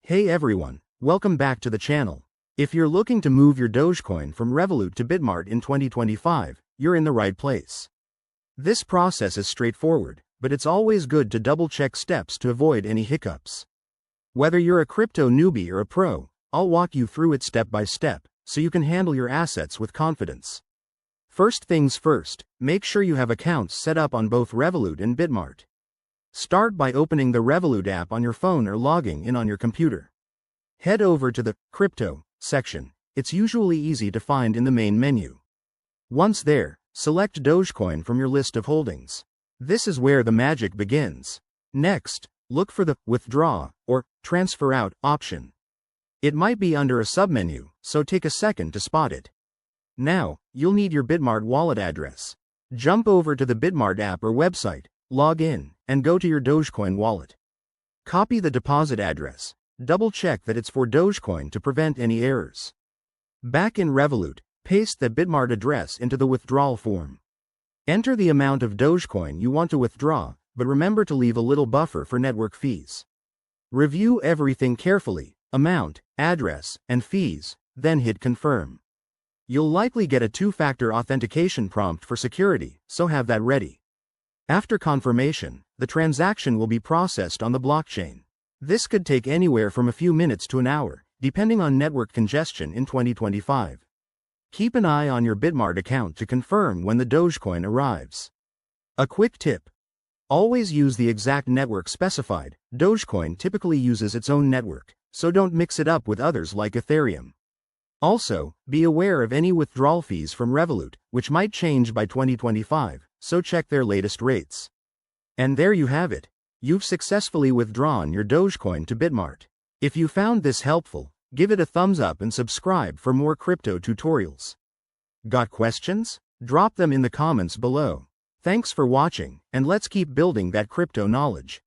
Hey everyone, welcome back to the channel. If you're looking to move your Dogecoin from Revolut to Bitmart in 2025, you're in the right place. This process is straightforward, but it's always good to double-check steps to avoid any hiccups. Whether you're a crypto newbie or a pro, I'll walk you through it step by step, so you can handle your assets with confidence. First things first, make sure you have accounts set up on both Revolut and Bitmart. Start by opening the Revolut app on your phone or logging in on your computer. Head over to the Crypto section. It's usually easy to find in the main menu. Once there, select Dogecoin from your list of holdings. This is where the magic begins. Next, look for the Withdraw or Transfer Out option. It might be under a submenu, so take a second to spot it. Now, you'll need your Bitmart wallet address. Jump over to the Bitmart app or website, log in, and go to your Dogecoin wallet. Copy the deposit address. Double-check that it's for Dogecoin to prevent any errors. Back in Revolut, paste the Bitmart address into the withdrawal form. Enter the amount of Dogecoin you want to withdraw, but remember to leave a little buffer for network fees. Review everything carefully, amount, address, and fees, then hit confirm. You'll likely get a two-factor authentication prompt for security, so have that ready. After confirmation, the transaction will be processed on the blockchain. This could take anywhere from a few minutes to an hour, depending on network congestion in 2025. Keep an eye on your Bitmart account to confirm when the Dogecoin arrives. A quick tip: always use the exact network specified. Dogecoin typically uses its own network, so don't mix it up with others like Ethereum. Also, be aware of any withdrawal fees from Revolut, which might change by 2025, so check their latest rates. And there you have it. You've successfully withdrawn your Dogecoin to Bitmart. If you found this helpful, give it a thumbs up and subscribe for more crypto tutorials. Got questions? Drop them in the comments below. Thanks for watching, and let's keep building that crypto knowledge.